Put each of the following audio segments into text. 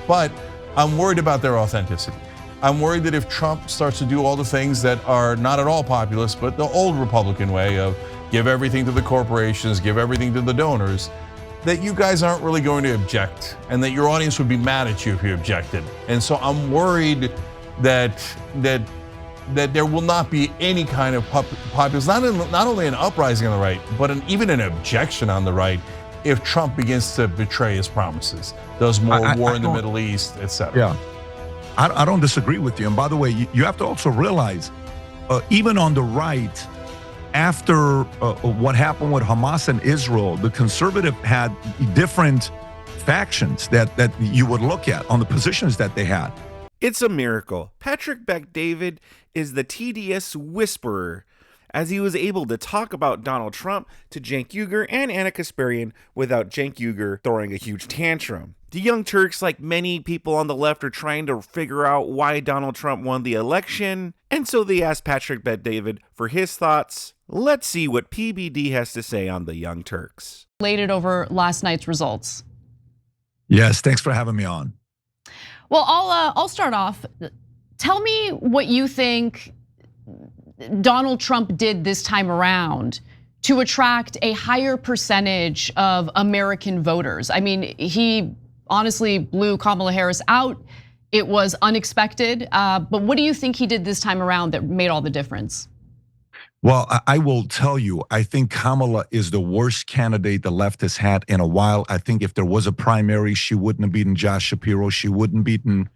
But I'm worried about their authenticity. I'm worried that if Trump starts to do all the things that are not at all populist, but the old Republican way of give everything to the corporations, give everything to the donors, that you guys aren't really going to object, and that your audience would be mad at you if you objected. And so I'm worried that there will not be any kind of populism, not only an uprising on the right, but even an objection on the right if Trump begins to betray his promises, does more war in the Middle East, et cetera. Yeah, I don't disagree with you. And by the way, you have to also realize, even on the right, after what happened with Hamas and Israel, the conservative had different factions that you would look at on the positions that they had. It's a miracle. Patrick Bet-David is the TDS whisperer, as he was able to talk about Donald Trump to Cenk Uygur and Ana Kasparian without Cenk Uygur throwing a huge tantrum. The Young Turks, like many people on the left, are trying to figure out why Donald Trump won the election, and so they asked Patrick Bet-David for his thoughts. Let's see what PBD has to say on the Young Turks. Elated over last night's results. Yes, thanks for having me on. Well, I'll start off. Tell me what you think Donald Trump did this time around to attract a higher percentage of American voters. I mean, he honestly blew Kamala Harris out. It was unexpected, but what do you think he did this time around that made all the difference? Well, I will tell you, I think Kamala is the worst candidate the left has had in a while. I think if there was a primary, she wouldn't have beaten Josh Shapiro. She wouldn't have beaten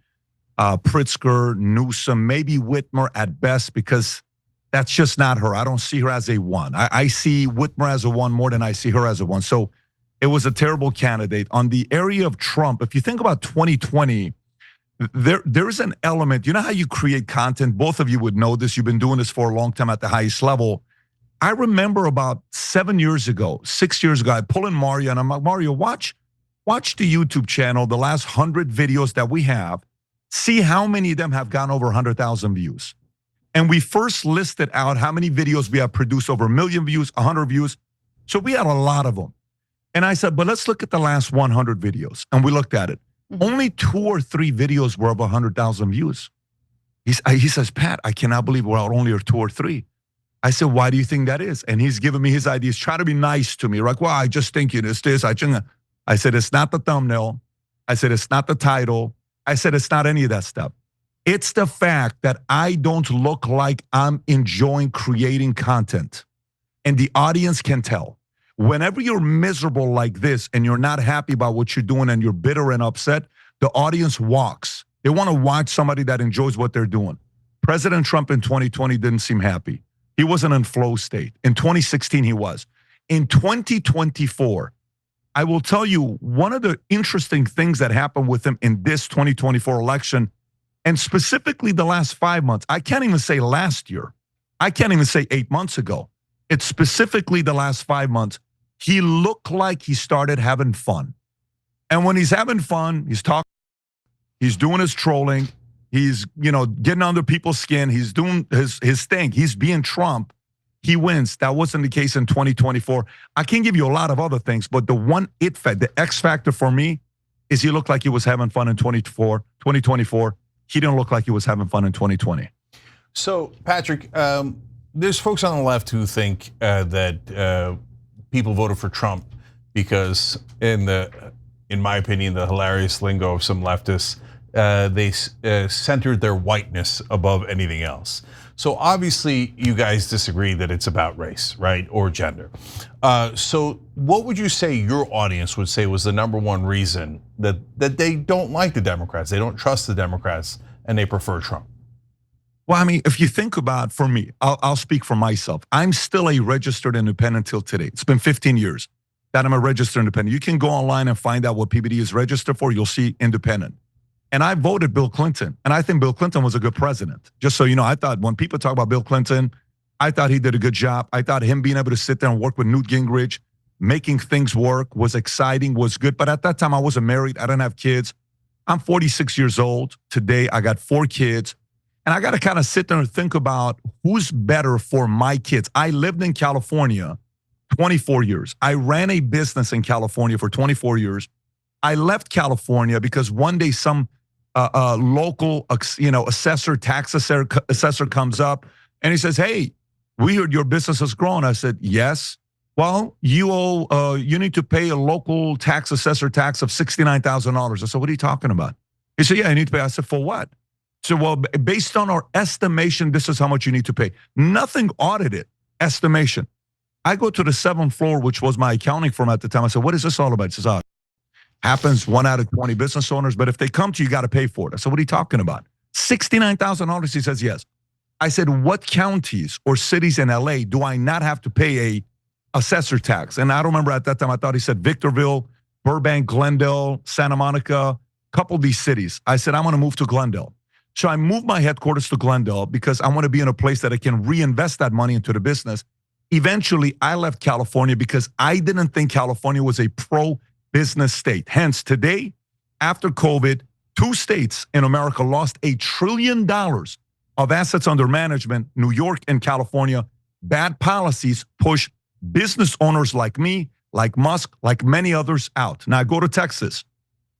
Pritzker, Newsom, maybe Whitmer at best, because that's just not her. I don't see her as a one. I see Whitmer as a one more than I see her as a one. So it was a terrible candidate. On the area of Trump, if you think about 2020, there is an element, you know how you create content? Both of you would know this. You've been doing this for a long time at the highest level. I remember about 6 years ago, I pull in Mario and I'm like, Mario, watch the YouTube channel, the last 100 videos that we have, see how many of them have gone over 100,000 views. And we first listed out how many videos we have produced over 1 million views, 100 views. So we had a lot of them. And I said, but let's look at the last 100 videos. And we looked at it. Only 2 or 3 videos were of 100,000 views. He says, Pat, I cannot believe we're out only 2 or 3. I said, why do you think that is? And he's giving me his ideas, trying to be nice to me. Like, well, I just think it is this. I said, it's not the thumbnail. I said, it's not the title. I said, it's not any of that stuff. It's the fact that I don't look like I'm enjoying creating content. And the audience can tell. Whenever you're miserable like this and you're not happy about what you're doing and you're bitter and upset, the audience walks. They want to watch somebody that enjoys what they're doing. President Trump in 2020 didn't seem happy. He wasn't in flow state. In 2016, he was. In 2024, I will tell you one of the interesting things that happened with him in this 2024 election, and specifically the last 5 months. I can't even say last year. I can't even say 8 months ago. It's specifically the last 5 months. He looked like he started having fun. And when he's having fun, he's talking, he's doing his trolling, he's, getting under people's skin, he's doing his thing, he's being Trump, he wins. That wasn't the case in 2024. I can give you a lot of other things, but the X factor for me is he looked like he was having fun in 2024. He didn't look like he was having fun in 2020. So, Patrick, there's folks on the left who think that people voted for Trump because, in my opinion, the hilarious lingo of some leftists, they centered their whiteness above anything else. So obviously, you guys disagree that it's about race, right, or gender. So what would you say your audience would say was the number one reason that they don't like the Democrats, they don't trust the Democrats, and they prefer Trump? Well, I mean, if you think about, for me, I'll speak for myself. I'm still a registered independent till today. It's been 15 years that I'm a registered independent. You can go online and find out what PBD is registered for. You'll see independent. And I voted Bill Clinton. And I think Bill Clinton was a good president. Just so you know, I thought when people talk about Bill Clinton, I thought he did a good job. I thought him being able to sit there and work with Newt Gingrich, making things work was exciting, was good. But at that time, I wasn't married. I didn't have kids. I'm 46 years old. Today, I got 4 kids. And I got to kind of sit there and think about who's better for my kids. I lived in California 24 years. I ran a business in California for 24 years. I left California because one day some local, assessor, tax assessor comes up and he says, "Hey, we heard your business has grown." I said, "Yes." "Well, you need to pay a local tax assessor tax of $69,000. I said, "What are you talking about?" He said, "Yeah, I need to pay." I said, "For what?" So, "Well, based on our estimation, this is how much you need to pay." Nothing audited, estimation. I go to the 7th floor, which was my accounting firm at the time. I said, "What is this all about?" He says, happens 1 out of 20 business owners, but if they come to you, you got to pay for it. I said, "What are you talking about?" $69,000. He says, "Yes." I said, "What counties or cities in LA do I not have to pay a assessor tax?" And I don't remember at that time, I thought he said Victorville, Burbank, Glendale, Santa Monica, couple of these cities. I said, "I'm going to move to Glendale." So I moved my headquarters to Glendale because I want to be in a place that I can reinvest that money into the business. Eventually, I left California because I didn't think California was a pro-business state. Hence, today, after COVID, 2 states in America lost $1 trillion of assets under management, New York and California. Bad policies push business owners like me, like Musk, like many others out. Now I go to Texas.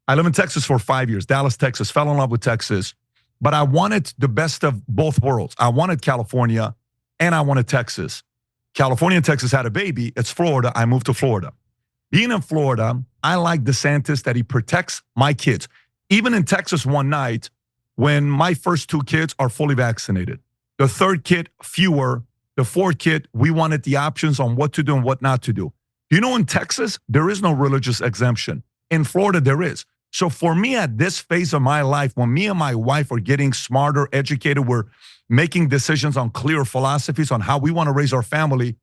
I live in Texas for 5 years, Dallas, Texas, fell in love with Texas. But I wanted the best of both worlds. I wanted California and I wanted Texas. California and Texas had a baby. It's Florida. I moved to Florida. Being in Florida, I like DeSantis that he protects my kids. Even in Texas one night, when my first 2 kids are fully vaccinated. The 3rd kid, fewer. The 4th kid, we wanted the options on what to do and what not to do. You know, in Texas, there is no religious exemption. In Florida, there is. So for me at this phase of my life, when me and my wife are getting smarter, educated, we're making decisions on clear philosophies on how we want to raise our family,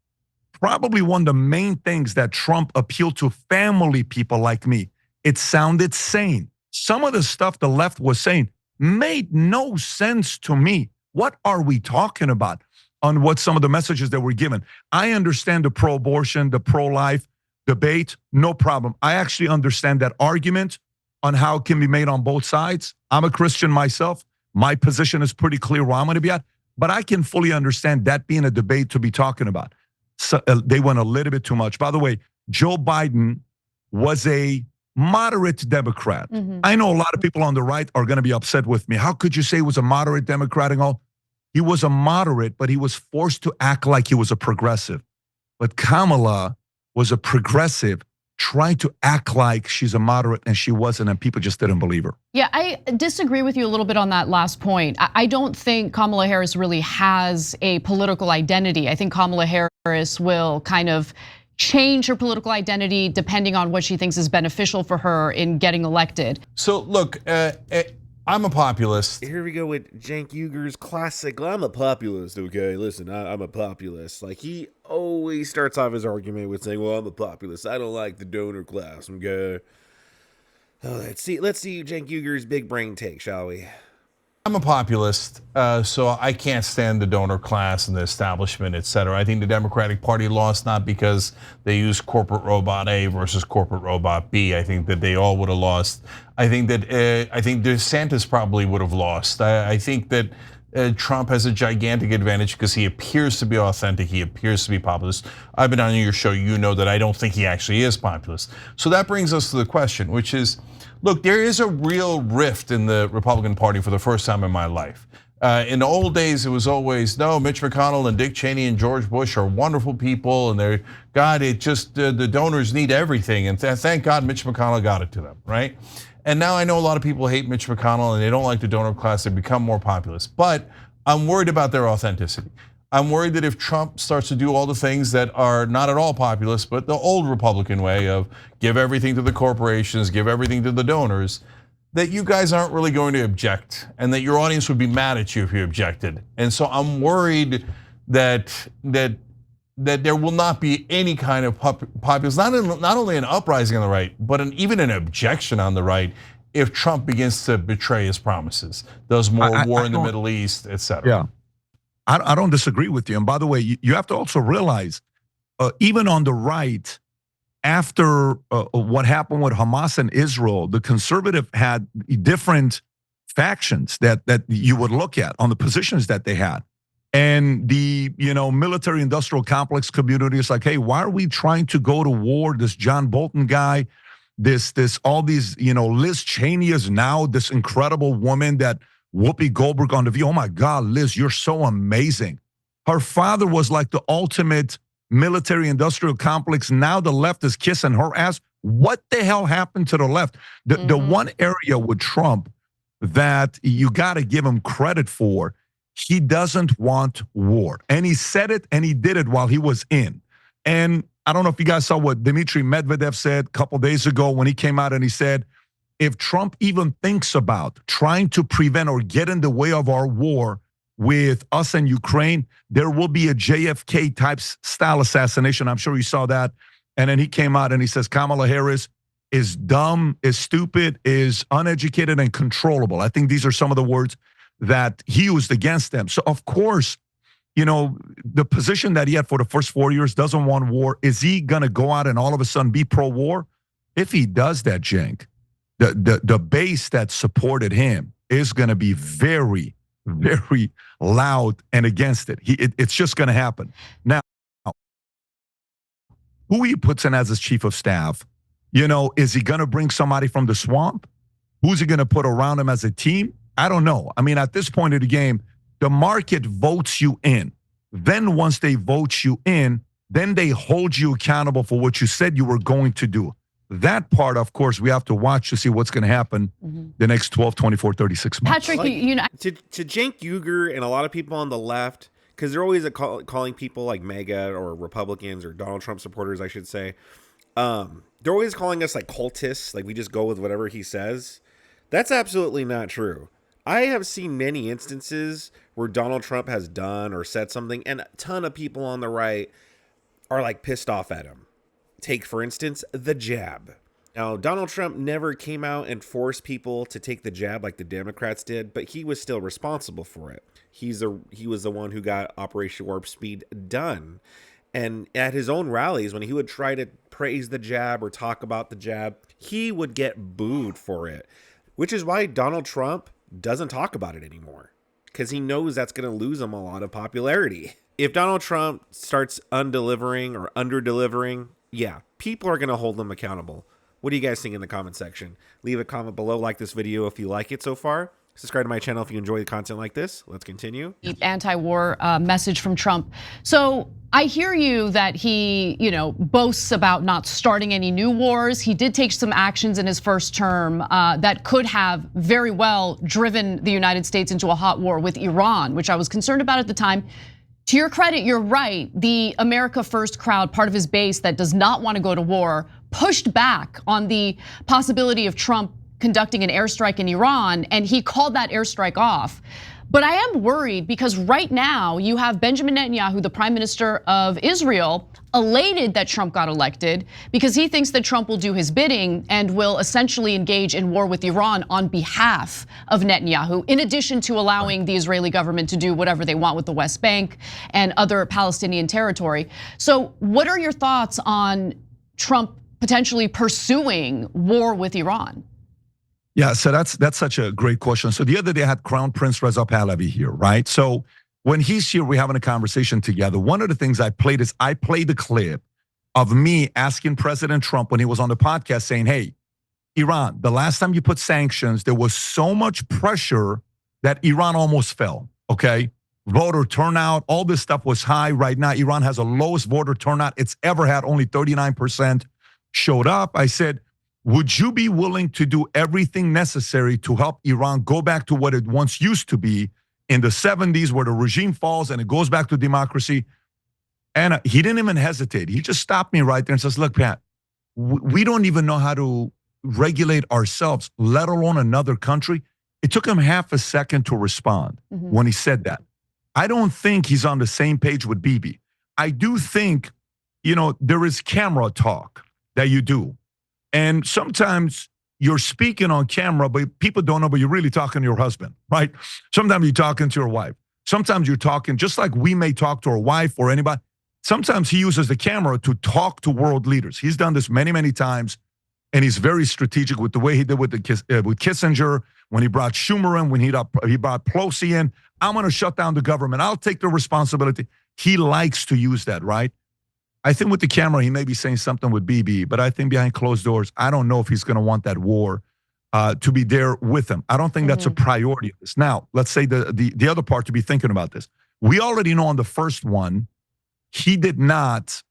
probably one of the main things that Trump appealed to family people like me, it sounded sane. Some of the stuff the left was saying made no sense to me. What are we talking about on what some of the messages that were given? I understand the pro-abortion, the pro-life debate, no problem. I actually understand that argument on how it can be made on both sides. I'm a Christian myself. My position is pretty clear where I'm going to be at, but I can fully understand that being a debate to be talking about. So, they went a little bit too much. By the way, Joe Biden was a moderate Democrat. I know a lot of people on the right are going to be upset with me. How could you say he was a moderate Democrat and all? He was a moderate, but he was forced to act like he was a progressive. But Kamala was a progressive, trying to act like she's a moderate, and she wasn't, and people just didn't believe her. Yeah, I disagree with you a little bit on that last point. I don't think Kamala Harris really has a political identity. I think Kamala Harris will kind of change her political identity depending on what she thinks is beneficial for her in getting elected. So look, I'm a populist. Here we go with Cenk Uygur's classic, "I'm a populist, okay? Listen, I'm a populist." Like, he always starts off his argument with saying, "Well, I'm a populist. I don't like the donor class, okay?" Oh, let's see Cenk Uygur's big brain take, shall we? I'm a populist, so I can't stand the donor class and the establishment, et cetera. I think the Democratic Party lost not because they used corporate robot A versus corporate robot B. I think that they all would have lost. I think DeSantis probably would have lost. I think that Trump has a gigantic advantage because he appears to be authentic. He appears to be populist. I've been on your show. You know that I don't think he actually is populist. So that brings us to the question, which is, look, there is a real rift in the Republican Party for the first time in my life. In the old days, it was always, no, Mitch McConnell and Dick Cheney and George Bush are wonderful people, and they're, God, it just, the donors need everything, and thank God Mitch McConnell got it to them, right? And now I know a lot of people hate Mitch McConnell and they don't like the donor class, they become more populist, but I'm worried about their authenticity. I'm worried that if Trump starts to do all the things that are not at all populist, but the old Republican way of give everything to the corporations, give everything to the donors, that you guys aren't really going to object and that your audience would be mad at you if you objected. And so I'm worried that there will not be any kind of populist, not only an uprising on the right, but even an objection on the right if Trump begins to betray his promises, does more war in the Middle East, et cetera. Yeah. I don't disagree with you. And by the way, you have to also realize, even on the right, after what happened with Hamas and Israel, the conservative had different factions that you would look at on the positions that they had. And the military industrial complex community is like, hey, why are we trying to go to war? This John Bolton guy, all these, Liz Cheney is now this incredible woman that Whoopi Goldberg on The View. Oh my God, Liz, you're so amazing. Her father was like the ultimate military industrial complex. Now the left is kissing her ass. What the hell happened to the left? The one area with Trump that you got to give him credit for, he doesn't want war. And he said it and he did it while he was in. And I don't know if you guys saw what Dmitry Medvedev said a couple days ago when he came out and he said, if Trump even thinks about trying to prevent or get in the way of our war with us and Ukraine, there will be a JFK type style assassination. I'm sure you saw that. And then he came out and he says Kamala Harris is dumb, is stupid, is uneducated and controllable. I think these are some of the words that he used against them. So of course, the position that he had for the first 4 years, doesn't want war. Is he going to go out and all of a sudden be pro-war? If he does that, Cenk, the base that supported him is going to be very, very loud and against it. It's just going to happen. Now, who he puts in as his chief of staff, is he going to bring somebody from the swamp? Who's he going to put around him as a team? I don't know. I mean, at this point of the game, the market votes you in. Then once they vote you in, then they hold you accountable for what you said you were going to do. That part, of course, we have to watch to see what's going to happen the next 12, 24, 36 months. Patrick, to Cenk Uygur and a lot of people on the left, because they're always calling people like MAGA or Republicans or Donald Trump supporters, I should say. They're always calling us like cultists, like we just go with whatever he says. That's absolutely not true. I have seen many instances where Donald Trump has done or said something, and a ton of people on the right are like pissed off at him. Take, for instance, the jab. Now, Donald Trump never came out and forced people to take the jab like the Democrats did, but he was still responsible for it. He was the one who got Operation Warp Speed done. And at his own rallies, when he would try to praise the jab or talk about the jab, he would get booed for it, which is why Donald Trump doesn't talk about it anymore, because he knows that's going to lose him a lot of popularity. If Donald Trump starts undelivering or under-delivering, yeah, people are going to hold him accountable. What do you guys think in the comment section? Leave a comment below, like this video if you like it so far. Subscribe to my channel if you enjoy the content like this. Let's continue. Anti-war message from Trump. So I hear you that he, boasts about not starting any new wars. He did take some actions in his first term that could have very well driven the United States into a hot war with Iran, which I was concerned about at the time. To your credit, you're right. The America First crowd, part of his base that does not want to go to war, pushed back on the possibility of Trump conducting an airstrike in Iran, and he called that airstrike off. But I am worried because right now you have Benjamin Netanyahu, the prime minister of Israel, elated that Trump got elected because he thinks that Trump will do his bidding and will essentially engage in war with Iran on behalf of Netanyahu, in addition to allowing the Israeli government to do whatever they want with the West Bank and other Palestinian territory. So what are your thoughts on Trump potentially pursuing war with Iran? Yeah, so that's such a great question. So the other day I had Crown Prince Reza Pahlavi here, right? So when he's here, we're having a conversation together. One of the things I played is I played the clip of me asking President Trump when he was on the podcast saying, hey, Iran, the last time you put sanctions, there was so much pressure that Iran almost fell, okay? Voter turnout, all this stuff was high. Right now, Iran has the lowest voter turnout it's ever had. Only 39% showed up. I said, would you be willing to do everything necessary to help Iran go back to what it once used to be in the 70s, where the regime falls and it goes back to democracy? And he didn't even hesitate. He just stopped me right there and says, look, Pat, we don't even know how to regulate ourselves, let alone another country. It took him half a second to respond when he said that. I don't think he's on the same page with Bibi. I do think, there is camera talk that you do. And sometimes you're speaking on camera, but people don't know, but you're really talking to your husband, right? Sometimes you're talking to your wife. Sometimes you're talking, just like we may talk to our wife or anybody. Sometimes he uses the camera to talk to world leaders. He's done this many, many times, and he's very strategic with the way he did with Kissinger, when he brought Schumer in, when he brought Pelosi in. I'm going to shut down the government. I'll take the responsibility. He likes to use that, right? I think with the camera, he may be saying something with Bibi, but I think behind closed doors, I don't know if he's going to want that war to be there with him. I don't think that's a priority of this. Now, let's say the other part to be thinking about this. We already know on the first one, he did not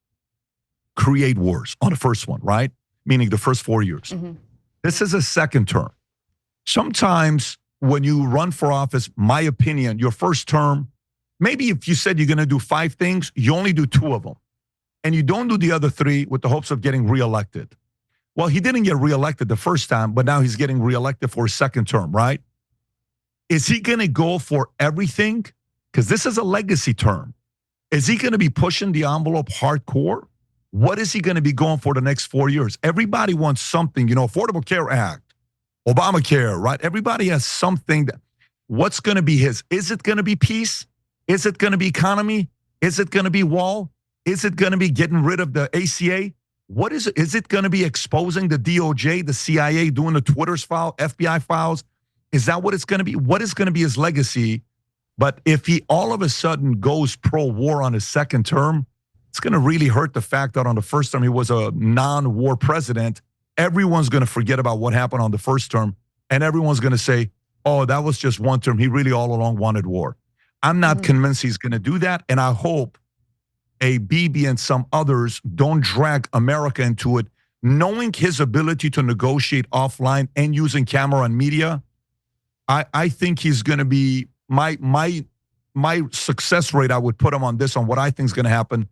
create wars on the first one, right? Meaning the first 4 years. This is a second term. Sometimes when you run for office, my opinion, your first term, maybe if you said you're going to do 5 things, you only do 2 of them. And you don't do the other 3 with the hopes of getting reelected. Well, he didn't get reelected the first time, but now he's getting reelected for a second term, right? Is he going to go for everything? Because this is a legacy term. Is he going to be pushing the envelope hardcore? What is he going to be going for the next 4 years? Everybody wants something, Affordable Care Act, Obamacare, right? Everybody has something. What's going to be his? Is it going to be peace? Is it going to be economy? Is it going to be wall? Is it going to be getting rid of the ACA? What is it? Is it going to be exposing the DOJ, the CIA, doing the Twitter's file, FBI files? Is that what it's going to be? What is going to be his legacy? But if he all of a sudden goes pro-war on his second term, it's going to really hurt the fact that on the first term he was a non-war president. Everyone's going to forget about what happened on the first term, and everyone's going to say, oh, that was just one term. He really all along wanted war. I'm not convinced he's going to do that, and I hope a Bibi and some others don't drag America into it, knowing his ability to negotiate offline and using camera and media. I think he's going to be my success rate. I would put him on this on what I think is going to happen.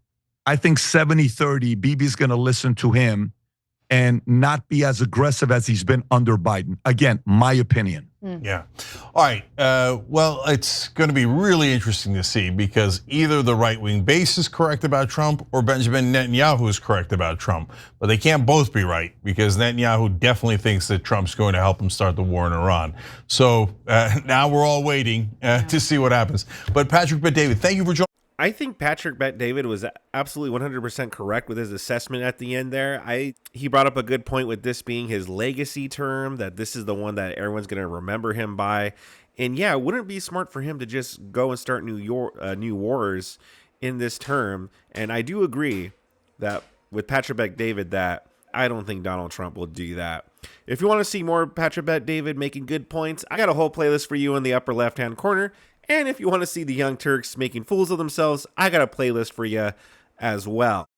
I think 70-30. Bibi's going to listen to him and not be as aggressive as he's been under Biden. Again, my opinion. Yeah. All right. Well, it's going to be really interesting to see because either the right-wing base is correct about Trump or Benjamin Netanyahu is correct about Trump. But they can't both be right because Netanyahu definitely thinks that Trump's going to help him start the war in Iran. So now we're all waiting to see what happens. But Patrick Bet-David, thank you for joining. I think Patrick Bet-David was absolutely 100% correct with his assessment at the end there. He brought up a good point with this being his legacy term, that this is the one that everyone's going to remember him by. And yeah, wouldn't it be smart for him to just go and start new wars in this term? And I do agree that with Patrick Bet-David that I don't think Donald Trump will do that. If you want to see more Patrick Bet-David making good points, I got a whole playlist for you in the upper left-hand corner. And if you want to see the Young Turks making fools of themselves, I got a playlist for you as well.